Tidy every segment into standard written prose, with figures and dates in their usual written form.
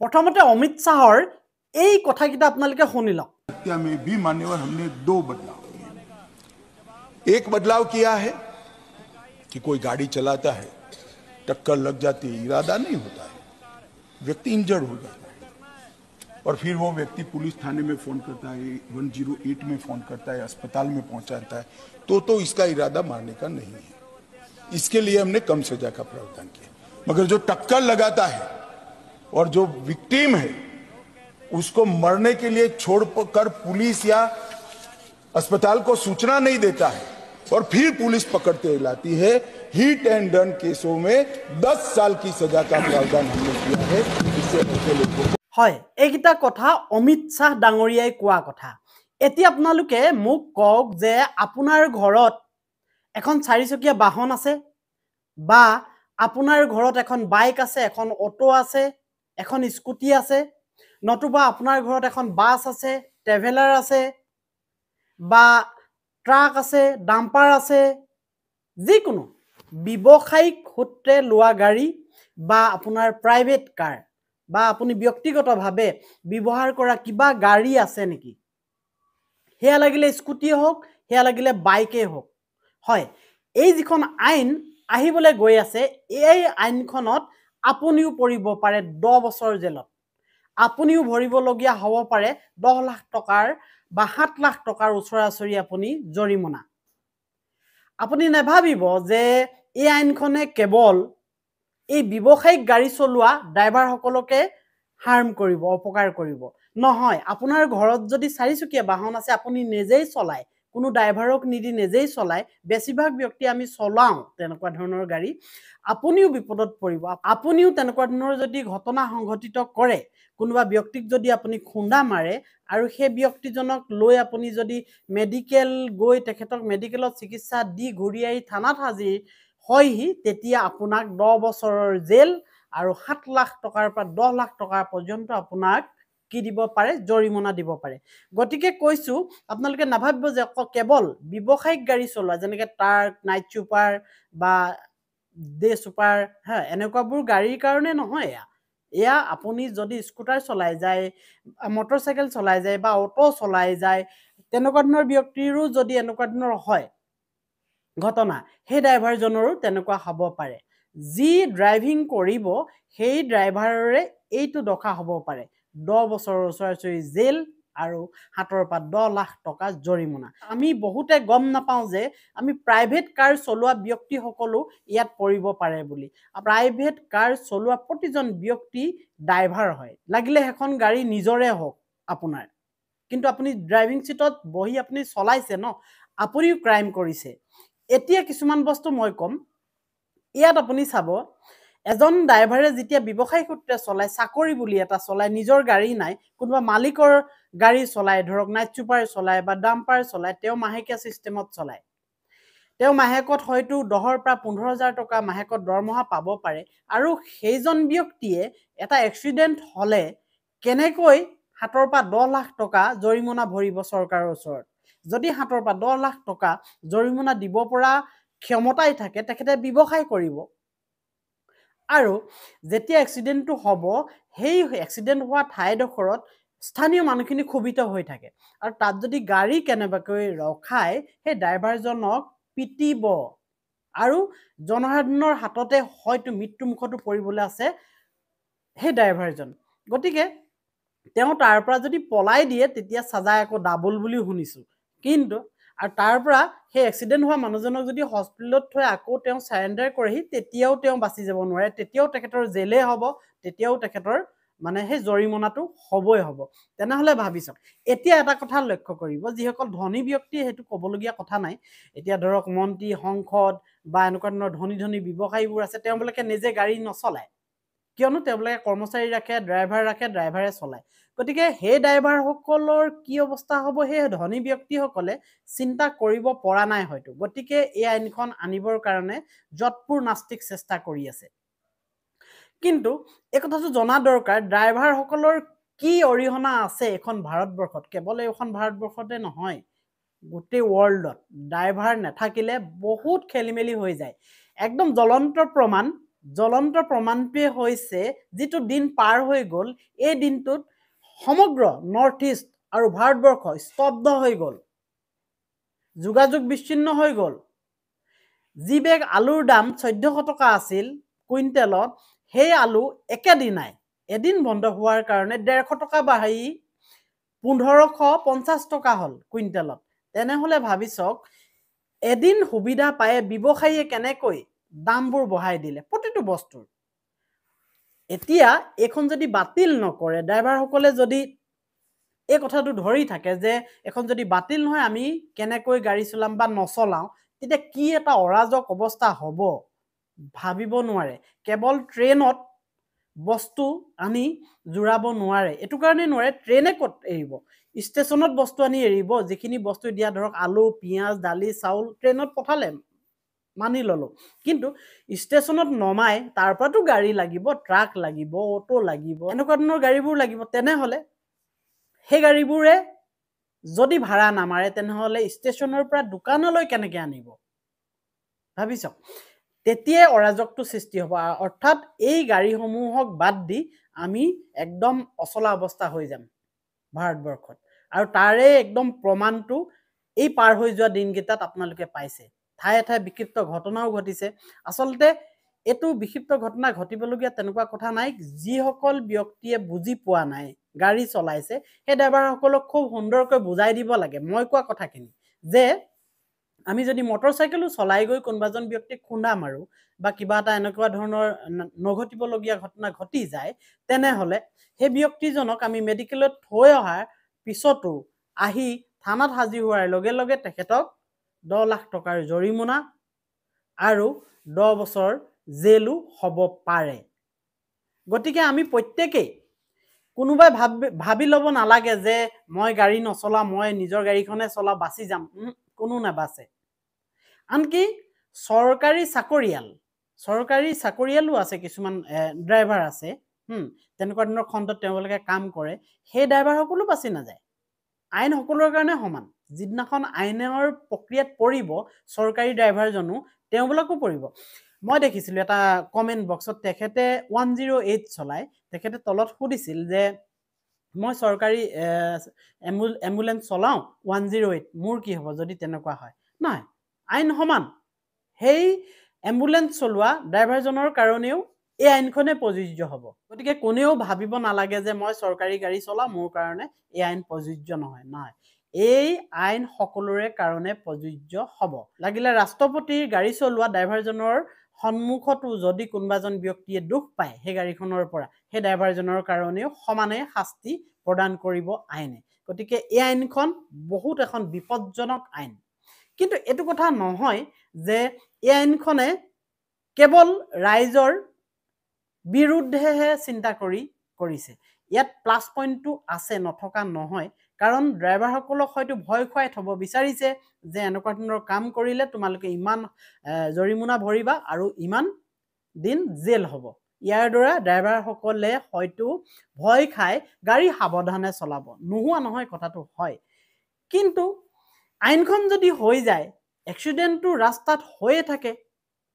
प्रथमते Amit shower এই কথাকিটা আপোনালোকে শুনি লওক। हत्या में भी मान्यवर हमने 2 बदलाव किए। एक बदलाव किया है कि कोई गाड़ी चलाता है, टक्कर लग जाती है, इरादा नहीं होता है, व्यक्ति इंजर्ड हो जाता है और फिर वो व्यक्ति पुलिस थाने में फोन करता है, 108 में फोन करता है, अस्पताल में पहुंचाता है, तो इसका इरादा मारने का नहीं है। इसके लिए हमने कम सजा का प्रावधान किया। मगर जो टक्कर लगाता है और जो विक्टिम है उसको मरने के लिए छोड़कर पुलिस या अस्पताल को सूचना नहीं देता है और फिर पुलिस पकड़ते लाती है, हिट एंड रन केसों में 10 साल की सजा का प्रावधान हमने किया है। इससे बचे लोगों को হয় এইকিটা কথা অমিত শাহ ডাঙৰীয়াই কোৱা কথা। এতিয়া আপোনালোকে মোক কওক যে আপোনাৰ ঘৰত এখন চাৰিচকীয়া বাহন আছে বা আপোনাৰ ঘৰত এখন বাইক আছে, এখন অটো আছে, এখন স্কুটি আছে, নতুবা আপোনাৰ ঘৰত এখন বাছ আছে, ট্ৰেভেলাৰ আছে বা ট্ৰাক আছে, ডাম্পাৰ আছে, যিকোনো ব্যৱসায়িক সূত্ৰে লোৱা গাড়ী বা আপোনাৰ প্ৰাইভেট কাৰ বা আপুনি ব্যক্তিগতভাৱে ব্যৱহাৰ কৰা কিবা গাড়ী আছে নেকি? হেয়া লাগিলে স্কুটি হোক, হেয়া লাগিলে বাইকে হোক। হয়, এই যিখন আইন আহিবলৈ গৈ আছে, এই আইনখনত আপুনিও পৰিব পাৰে 10 বছৰ জেলত। আপুনিও ভৰিবলগীয়া হ'ব পাৰে 10 লাখ টকাৰ বা 7 লাখ টকাৰ ওচৰা-ওচৰি আপুনি জৰিমনা। আপুনি নেভাবিব যে এই আইনখনে কেৱল এই ব্যৱসায়িক গাড়ী চলোৱা ড্ৰাইভাৰসকলকে হাৰ্ম কৰিব, অপকাৰ কৰিব। নহয়, আপোনাৰ ঘৰত যদি চাৰিচকীয়া বাহন আছে, আপুনি নিজেই চলায়, কোনো ড্ৰাইভাৰক নিদি নিজেই চলায়, বেছিভাগ ব্যক্তি আমি চলাওঁ তেনেকুৱা ধৰণৰ গাড়ী, আপুনিও বিপদত পৰিব। আপুনিও তেনেকুৱা ধৰণৰ যদি ঘটনা সংঘটিত কৰে, কোনোবা ব্যক্তিক যদি আপুনি খুন্দা মাৰে আৰু সেই ব্যক্তিজনক লৈ আপুনি যদি মেডিকেল গৈ তেখেতক মেডিকেলত চিকিৎসা দি ঘূৰি আহি থানাত হাজিৰ হয়হি, তেতিয়া আপোনাক 10 বছৰৰ জেল আৰু 7 লাখ টকাৰ পৰা 10 লাখ টকা পৰ্যন্ত আপোনাক কি দিব পাৰে? জৰিমনা দিব পাৰে। গতিকে কৈছো, আপোনালোকে নাভাবিব যে কেৱল ব্যৱসায়িক গাড়ী চলোৱা যেনেকৈ ট্ৰাক, নাইট চুপাৰ বা ডে চুপাৰ, এনেকুৱাবোৰ গাড়ীৰ কাৰণে নহয়। এয়া আপুনি যদি স্কুটাৰ চলাই যায়, মটৰচাইকেল চলাই যায় বা অটো চলাই যায়, তেনেকুৱা ধৰণৰ ব্যক্তিৰো যদি এনেকুৱা ধৰণৰ হয় ঘটনা, সেই ড্ৰাইভাৰজনৰো তেনেকুৱা হ'ব পাৰে। যি ড্ৰাইভিং কৰিব সেই ড্ৰাইভাৰৰে এইটো দশা হ'ব পাৰে, 10 বছৰৰ ওচৰা-ওচৰি জেল আৰু 7 পৰা 10 লাখ টকা জৰিমনা। আমি বহুতে গম নাপাওঁ যে আমি প্ৰাইভেট কাৰ চলোৱা ব্যক্তিসকলো ইয়াত পৰিব পাৰে বুলি। প্ৰাইভেট কাৰ চলোৱা প্ৰতিজন ব্যক্তি ড্ৰাইভাৰ হয়, লাগিলে সেইখন গাড়ী নিজৰে হওক আপোনাৰ, কিন্তু আপুনি ড্ৰাইভিং চিটত বহি আপুনি চলাইছে ন, আপুনিও ক্ৰাইম কৰিছে। এতিয়া কিছুমান বস্তু মই ক'ম, ইয়াত আপুনি চাব, এজন ড্ৰাইভাৰে যেতিয়া ব্যৱসায়িক সূত্ৰে চলায়, চাকৰি বুলি এটা চলায়, নিজৰ গাড়ী নাই, কোনোবা মালিকৰ গাড়ী চলায়, ধৰক নাইট চুপাৰ চলায় বা ডাম্পাৰ চলায়, তেওঁ মাহেকীয়া চিষ্টেমত চলায়। তেওঁ মাহেকত হয়তো 10,000 পৰা 15,000 টকা মাহেকত দৰমহা পাব পাৰে আৰু সেইজন ব্যক্তিয়ে এটা এক্সিডেণ্ট হ'লে কেনেকৈ 7 পৰা 10 লাখ টকা জৰিমনা ভৰিব চৰকাৰৰ ওচৰত? যদি 7 পৰা 10 লাখ টকা জৰিমনা দিব পৰা ক্ষমতাই থাকে, তেখেতে ব্যৱসায় কৰিব। আৰু যেতিয়া এক্সিডেণ্টটো হ'ব, সেই এক্সিডেণ্ট হোৱা ঠাইডোখৰত স্থানীয় মানুহখিনি ক্ষোভিত হৈ থাকে আৰু তাত যদি গাড়ী কেনেবাকৈ ৰখায়, সেই ড্ৰাইভাৰজনক পিটিব আৰু জনসাধাৰণৰ হাততে হয়তো মৃত্যুমুখতো পৰিবলৈ আছে সেই ড্ৰাইভাৰজন। গতিকে তেওঁ তাৰ পৰা যদি পলাই দিয়ে, তেতিয়া চাজা আকৌ ডাবল বুলিও শুনিছোঁ। কিন্তু আৰু তাৰ পৰা সেই এক্সিডেণ্ট হোৱা মানুহজনক যদি হস্পিটেলত থৈ আকৌ তেওঁ চাৰেণ্ডাৰ কৰেহি, তেতিয়াও তেওঁ বাচি যাব নোৱাৰে, তেতিয়াও তেখেতৰ জেলে হ'ব, তেতিয়াও তেখেতৰ মানে সেই জৰিমনাটো হ'বই হ'ব। তেনেহ'লে ভাবি চাওক, এতিয়া এটা কথা লক্ষ্য কৰিব, যিসকল ধনী ব্যক্তিয়ে সেইটো ক'বলগীয়া কথা নাই, এতিয়া ধৰক মন্ত্ৰী, সংসদ বা এনেকুৱা ধৰণৰ ধনী ধনী ব্যৱসায়ীবোৰ আছে, তেওঁলোকে নিজে গাড়ী নচলায়, কিয়নো তেওঁলোকে কৰ্মচাৰী ৰাখে, ড্ৰাইভাৰ ৰাখে, ড্ৰাইভাৰে চলায়। গতিকে সেই ড্ৰাইভাৰসকলৰ কি অৱস্থা হ'ব, সেই ধনী ব্যক্তিসকলে চিন্তা কৰিব পৰা নাই হয়তো। গতিকে এই আইনখন আনিবৰ কাৰণে যৎপূৰ নাস্তিক চেষ্টা কৰি আছে। কিন্তু এই কথাটো জনা দৰকাৰ, ড্ৰাইভাৰসকলৰ কি অৰিহণা আছে এখন ভাৰতবৰ্ষত, কেৱল এইখন ভাৰতবৰ্ষতে নহয়, গোটেই ৱৰ্ল্ডত ড্ৰাইভাৰ নাথাকিলে বহুত খেলিমেলি হৈ যায়। একদম জ্বলন্ত প্ৰমাণ, জ্বলন্ত প্ৰমাণটোৱে হৈছে যিটো দিন পাৰ হৈ গ'ল এই দিনটোত সমগ্ৰ নৰ্থ ইষ্ট আৰু ভাৰতবৰ্ষ স্তব্ধ হৈ গ'ল, যোগাযোগ বিচ্ছিন্ন হৈ গ'ল। যি বেগ আলুৰ দাম 1400 টকা আছিল কুইণ্টেলত, সেই আলু একেদিনাই এদিন বন্ধ হোৱাৰ কাৰণে 150 টকা বাঢ়ি 1550 টকা হ'ল কুইণ্টেলত। তেনেহ'লে ভাবি চাওক এদিন সুবিধা পায়ে ব্যৱসায়ীয়ে কেনেকৈ দামবোৰ বঢ়াই দিলে প্ৰতিটো বস্তুৰ। এতিয়া এইখন যদি বাতিল নকৰে, ড্ৰাইভাৰসকলে যদি এই কথাটো ধৰি থাকে যে এখন যদি বাতিল নহয় আমি কেনেকৈ গাড়ী চলাম বা নচলাওঁ, তেতিয়া কি এটা অৰাজক অৱস্থা হ'ব ভাবিব নোৱাৰে। কেৱল ট্ৰেইনত বস্তু আনি জোৰাব নোৱাৰে, এইটো কাৰণে নোৱাৰে ট্ৰেইনে ক'ত এৰিব, ষ্টেচনত বস্তু আনি এৰিব। যিখিনি বস্তু দিয়া ধৰক আলু, পিঁয়াজ, দালি, চাউল ট্ৰেইনত পঠালে মানি ল'লো, কিন্তু ষ্টেচনত নমাই তাৰ পৰাতো গাড়ী লাগিব, ট্ৰাক লাগিব, অটো লাগিব, এনেকুৱা ধৰণৰ গাড়ীবোৰ লাগিব। তেনেহ'লে সেই গাড়ীবোৰে যদি ভাড়া নামাৰে তেনেহ'লে ষ্টেচনৰ পৰা দোকানলৈ কেনেকৈ আনিব ভাবি চাওক। তেতিয়াই অৰাজকটো সৃষ্টি হ'ব। অৰ্থাৎ এই গাড়ীসমূহক বাদ দি আমি একদম অচলা অৱস্থা হৈ যাম ভাৰতবৰ্ষত। আৰু তাৰে একদম প্ৰমাণটো এই পাৰ হৈ যোৱা দিনকেইটাত আপোনালোকে পাইছে। ঠায়ে ঠায়ে বিক্ষিপ্ত ঘটনাও ঘটিছে। আচলতে এইটো বিক্ষিপ্ত ঘটনা ঘটিবলগীয়া তেনেকুৱা কথা নাই। যিসকল ব্যক্তিয়ে বুজি পোৱা নাই, গাড়ী চলাইছে, সেই ড্ৰাইভাৰসকলক খুব সুন্দৰকৈ বুজাই দিব লাগে। মই কোৱা কথাখিনি যে আমি যদি মটৰচাইকেলো চলাই গৈ কোনোবাজন ব্যক্তিক খুন্দা মাৰোঁ বা কিবা এটা এনেকুৱা ধৰণৰ নঘটিবলগীয়া ঘটনা ঘটি যায়, তেনেহ'লে সেই ব্যক্তিজনক আমি মেডিকেলত থৈ অহাৰ পিছতো আহি থানাত হাজিৰ হোৱাৰ লগে লগে তেখেতক 10 লাখ টকাৰ জৰিমনা আৰু 10 বছৰ জেলো হ'ব পাৰে। গতিকে আমি প্ৰত্যেকেই কোনোবাই ভাবি ল'ব নালাগে যে মই গাড়ী নচলাওঁ, মই নিজৰ গাড়ীখনে চলাওঁ, বাচি যাম। কোনো নাবাচে। আনকি চৰকাৰী চাকৰিয়ালো আছে, কিছুমান ড্ৰাইভাৰ আছে, তেনেকুৱা ধৰণৰ খণ্ডত তেওঁলোকে কাম কৰে, সেই ড্ৰাইভাৰসকলো বাচি নাযায়। আইন সকলোৰে কাৰণে সমান। যিদিনাখন আইনৰ প্ৰক্ৰিয়াত পৰিব চৰকাৰী ড্ৰাইভাৰজনো, তেওঁবিলাকো পৰিব। মই দেখিছিলোঁ এটা কমেণ্ট বক্সত তেখেতে 108 চলায়, তেখেতে তলত সুধিছিল যে মই চৰকাৰী এম্বুলেঞ্চ চলাওঁ 108, মোৰ কি হ'ব যদি তেনেকুৱা হয়? নাই, আইন সমান। সেই এম্বুলেঞ্চ চলোৱা ড্ৰাইভাৰজনৰ কাৰণেও এই আইনখনে প্ৰযোজ্য হ'ব। গতিকে কোনেও ভাবিব নালাগে যে মই চৰকাৰী গাড়ী চলাওঁ, মোৰ কাৰণে এই আইন প্ৰযোজ্য নহয়। নাই, এই আইন সকলোৰে কাৰণে প্ৰযোজ্য হ'ব। লাগিলে ৰাষ্ট্ৰপতিৰ গাড়ী চলোৱা ড্ৰাইভাৰজনৰ সন্মুখতো যদি কোনোবাজন ব্যক্তিয়ে দুখ পায় সেই গাড়ীখনৰ পৰা, সেই ড্ৰাইভাৰজনৰ কাৰণেও সমানে শাস্তি প্ৰদান কৰিব আইনে। গতিকে এই আইনখন বহুত এখন বিপদজনক আইন। কিন্তু এইটো কথা নহয় যে এই আইনখনে কেৱল ৰাইজৰ বিৰুদ্ধেহে চিন্তা কৰিছে। ইয়াত প্লাছ পইণ্টটো আছে, নথকা নহয়। কাৰণ ড্ৰাইভাৰসকলক হয়তো ভয় খুৱাই থ'ব বিচাৰিছে যে এনেকুৱা ধৰণৰ কাম কৰিলে তোমালোকে ইমান জৰিমনা ভৰিবা আৰু ইমান দিন জেল হ'ব। ইয়াৰ দ্বাৰা ড্ৰাইভাৰসকলে হয়তো ভয় খাই গাড়ী সাৱধানে চলাব। নোহোৱা নহয়, কথাটো হয়। কিন্তু আইনখন যদি হৈ যায়, এক্সিডেণ্টটো ৰাস্তাত হৈয়ে থাকে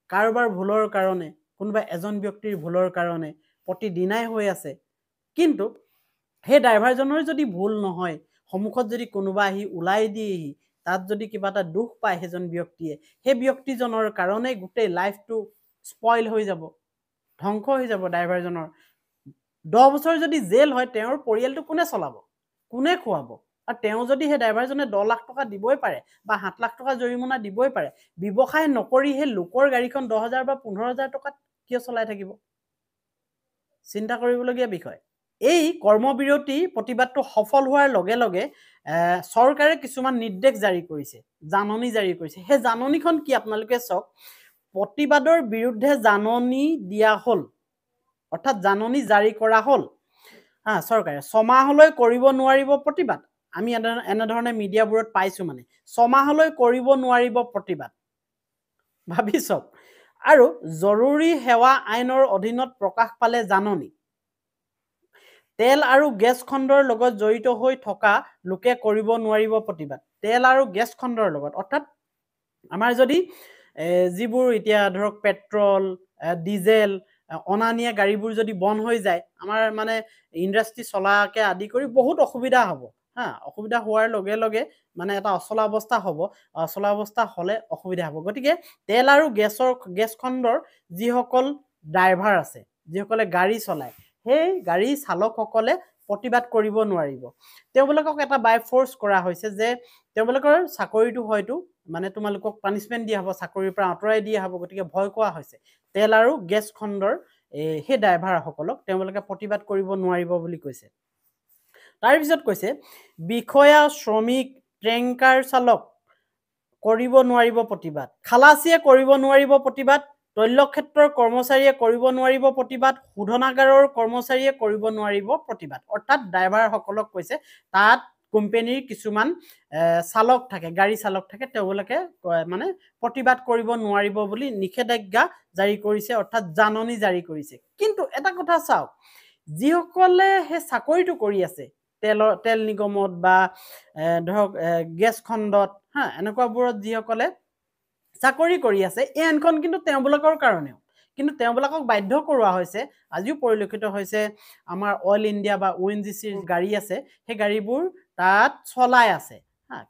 কাৰোবাৰ ভুলৰ কাৰণে, কোনোবা এজন ব্যক্তিৰ ভুলৰ কাৰণে প্ৰতিদিনাই হৈ আছে। কিন্তু সেই ড্ৰাইভাৰজনৰ যদি ভুল নহয়, সন্মুখত যদি কোনোবা আহি ওলাই দিয়েহি, তাত যদি কিবা এটা দুখ পায় সেইজন ব্যক্তিয়ে, সেই ব্যক্তিজনৰ কাৰণে গোটেই লাইফটো স্পইল হৈ যাব, ধ্বংস হৈ যাব ড্ৰাইভাৰজনৰ। 10 বছৰ যদি জেল হয়, তেওঁৰ পৰিয়ালটো কোনে চলাব, কোনে খুৱাব? আৰু তেওঁ যদি সেই ড্ৰাইভাৰজনে 10 লাখ টকা দিবই পাৰে বা 7 লাখ টকা জৰিমনা দিবই পাৰে, ব্যৱসায় নকৰি সেই লোকৰ গাড়ীখন 10,000 বা 15,000 টকাত কিয় চলাই থাকিব? চিন্তা কৰিবলগীয়া বিষয়। এই কৰ্মবিৰতি প্ৰতিবাদটো সফল হোৱাৰ লগে লগে চৰকাৰে কিছুমান নিৰ্দেশ জাৰি কৰিছে, জাননী জাৰি কৰিছে। সেই জাননীখন কি আপোনালোকে চাওক। প্ৰতিবাদৰ বিৰুদ্ধে জাননী দিয়া হ'ল, অৰ্থাৎ জাননী জাৰি কৰা হ'ল চৰকাৰে। 6 মাহলৈ কৰিব নোৱাৰিব প্ৰতিবাদ। আমি এনেধৰণে মিডিয়াবোৰত পাইছোঁ, মানে 6 মাহলৈ কৰিব নোৱাৰিব প্ৰতিবাদ, ভাবি চাওক। আৰু জৰুৰী সেৱা আইনৰ অধীনত প্ৰকাশ পালে জাননী। তেল আৰু গেছ খণ্ডৰ লগত জড়িত হৈ থকা লোকে কৰিব নোৱাৰিব প্ৰতিবাদ। তেল আৰু গেছ খণ্ডৰ লগত, অৰ্থাৎ আমাৰ যদি যিবোৰ এতিয়া ধৰক পেট্ৰল ডিজেল অনানিয়া গাড়ীবোৰ যদি বন্ধ হৈ যায় আমাৰ মানে ইণ্ডাষ্ট্ৰি চলাকে আদি কৰি বহুত অসুবিধা হ'ব হা অসুবিধা হোৱাৰ লগে লগে মানে এটা অচলা অৱস্থা হ'ব অচলা অৱস্থা হ'লে অসুবিধা হ'ব গতিকে তেল আৰু গেছ খণ্ডৰ যিসকল ড্ৰাইভাৰ আছে যিসকলে গাড়ী চলায় সেই গাড়ী চালকসকলে প্ৰতিবাদ কৰিব নোৱাৰিব তেওঁলোকক এটা বাই ফ'ৰ্চ কৰা হৈছে যে তেওঁলোকৰ চাকৰিটো হয়তো মানে তোমালোকক পানিছমেণ্ট দিয়া হ'ব চাকৰিৰ পৰা আঁতৰাই দিয়া হ'ব গতিকে ভয় কোৱা হৈছে তেল আৰু গেছ খণ্ডৰ সেই ড্ৰাইভাৰসকলক তেওঁলোকে প্ৰতিবাদ কৰিব নোৱাৰিব বুলি কৈছে তাৰপিছত কৈছে বিষয়া শ্ৰমিক ট্ৰেংকাৰ চালক কৰিব নোৱাৰিব প্ৰতিবাদ খালাচীয়ে কৰিব নোৱাৰিব প্ৰতিবাদ তৈলক্ষেত্ৰৰ কৰ্মচাৰীয়ে কৰিব নোৱাৰিব প্ৰতিবাদ শোধনাগাৰৰ কৰ্মচাৰীয়ে কৰিব নোৱাৰিব প্ৰতিবাদ অৰ্থাৎ ড্ৰাইভাৰসকলক কৈছে তাত কোম্পানীৰ কিছুমান চালক থাকে গাড়ী চালক থাকে তেওঁলোকে মানে প্ৰতিবাদ কৰিব নোৱাৰিব বুলি নিষেধাজ্ঞা জাৰি কৰিছে অৰ্থাৎ জাননী জাৰি কৰিছে কিন্তু এটা কথা চাওক যিসকলে সেই চাকৰিটো কৰি আছে তেল নিগমত বা ধৰক গেছ খণ্ডত হা এনেকুৱাবোৰত যিসকলে চাকৰি কৰি আছে এই আইনখন কিন্তু তেওঁলোকৰ কাৰণেও কিন্তু তেওঁলোকক বাধ্য কৰোৱা হৈছে আজিও পৰিলক্ষিত হৈছে আমাৰ অইল ইণ্ডিয়া বা ONGCৰ গাড়ী আছে সেই গাড়ীবোৰ তাত চলাই আছে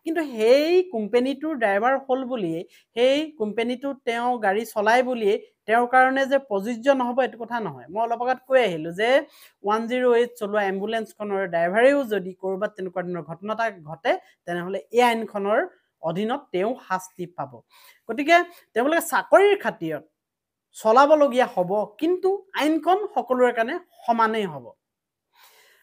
কিন্তু সেই কোম্পানীটোৰ ড্ৰাইভাৰ হ'ল বুলিয়ে সেই কোম্পানীটো তেওঁ গাড়ী চলাই বুলিয়ে তেওঁৰ কাৰণে যে প্ৰযোজ্য নহ'ব এইটো কথা নহয় মই অলপ আগত কৈ আহিলোঁ যে 108 চলোৱা এম্বুলেঞ্চখনৰ ড্ৰাইভাৰেও যদি ক'ৰবাত তেনেকুৱা ধৰণৰ ঘটনা এটা ঘটে তেনেহ'লে এই আইনখনৰ অধীনত তেওঁ শাস্তি পাব গতিকে তেওঁলোকে চাকৰিৰ খাতিৰত চলাবলগীয়া হ'ব কিন্তু আইনখন সকলোৰে কাৰণে সমানেই হ'ব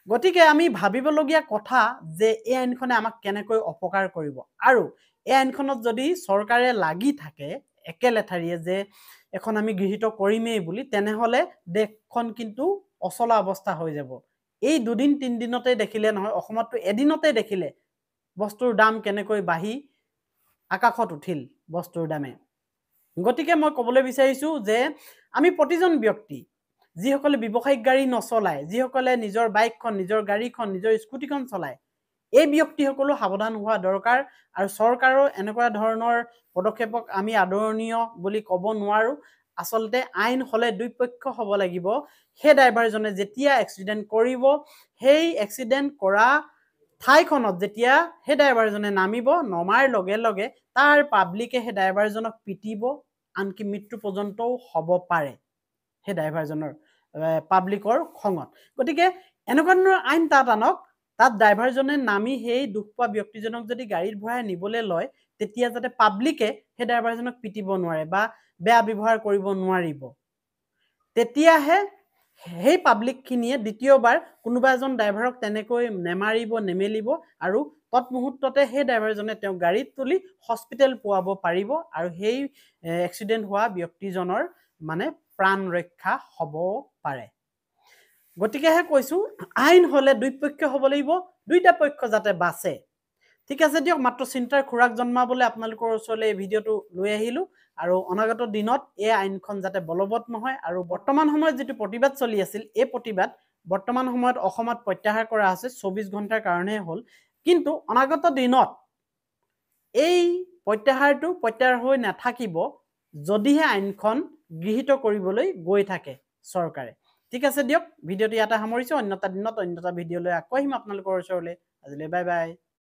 গতিকে আমি ভাবিবলগীয়া কথা যে এই আইনখনে আমাক কেনেকৈ অপকাৰ কৰিব আৰু এই আইনখনত যদি চৰকাৰে লাগি থাকে একেলেঠাৰিয়ে যে এখন আমি গৃহীত কৰিমেই বুলি তেনেহ'লে দেশখন কিন্তু অচলা অৱস্থা হৈ যাব এই দুদিন তিনিদিনতে দেখিলে নহয় অসমততো এদিনতে দেখিলে বস্তুৰ দাম কেনেকৈ বাঢ়ি আকাশত উঠিল বস্তুৰ দামে গতিকে মই ক'বলৈ বিচাৰিছোঁ যে আমি প্ৰতিজন ব্যক্তি যিসকলে ব্যৱসায়িক গাড়ী নচলায় যিসকলে নিজৰ বাইকখন নিজৰ গাড়ীখন নিজৰ স্কুটিখন চলায় এই ব্যক্তিসকলো সাৱধান হোৱা দৰকাৰ আৰু চৰকাৰৰ এনেকুৱা ধৰণৰ পদক্ষেপক আমি আদৰণীয় বুলি ক'ব নোৱাৰোঁ আচলতে আইন হ'লে দুই পক্ষ হ'ব লাগিব সেই ড্ৰাইভাৰজনে যেতিয়া এক্সিডেণ্ট কৰিব সেই এক্সিডেণ্ট কৰা ঠাইখনত যেতিয়া সেই ড্ৰাইভাৰজনে নামিব নমাৰ লগে লগে তাৰ পাব্লিকে সেই ড্ৰাইভাৰজনক পিটিব আনকি মৃত্যু পৰ্যন্তও হ'ব পাৰে সেই ড্ৰাইভাৰজনৰ পাব্লিকৰ খঙত গতিকে এনেকুৱা ধৰণৰ আইন তাত আনক তাত ড্ৰাইভাৰজনে নামি সেই দুখ পোৱা ব্যক্তিজনক যদি গাড়ীত ভৰাই নিবলৈ লয় তেতিয়া যাতে পাব্লিকে সেই ড্ৰাইভাৰজনক পিটিব নোৱাৰে বা বেয়া ব্যৱহাৰ কৰিব নোৱাৰিব তেতিয়াহে সেই পাব্লিকখিনিয়ে দ্বিতীয়বাৰ কোনোবা এজন ড্ৰাইভাৰক তেনেকৈ নেমাৰিব নেমেলিব আৰু তৎমুহূৰ্ততে সেই ড্ৰাইভাৰজনে তেওঁ গাড়ীত তুলি হস্পিটেল পোৱাব পাৰিব আৰু সেই এক্সিডেণ্ট হোৱা ব্যক্তিজনৰ মানে প্ৰাণ ৰক্ষা হ'ব পাৰে গতিকেহে কৈছোঁ আইন হ'লে দুই পক্ষ হ'ব লাগিব দুইটা পক্ষ যাতে বাচে ঠিক আছে দিয়ক মাত্ৰ চিন্তাৰ খোৰাক জন্মাবলৈ আপোনালোকৰ ওচৰলৈ এই ভিডিঅ'টো লৈ আহিলোঁ আৰু অনাগত দিনত এই আইনখন যাতে বলবৎ নহয় আৰু বৰ্তমান সময়ত যিটো প্ৰতিবাদ চলি আছিল এই প্ৰতিবাদ বৰ্তমান সময়ত অসমত প্ৰত্যাহাৰ কৰা হৈছে 24 ঘণ্টাৰ কাৰণেহে হ'ল কিন্তু অনাগত দিনত এই প্ৰত্যাহাৰটো প্ৰত্যাহাৰ হৈ নাথাকিব যদিহে আইনখন গৃহীত কৰিবলৈ গৈ থাকে চৰকাৰে ঠিক আছে দিয়ক ভিডিঅ'টো ইয়াতে সামৰিছোঁ অন্য এটা দিনত অন্য এটা ভিডিঅ' লৈ আকৌ আহিম আপোনালোকৰ ওচৰলৈ আজিলৈ বাই বাই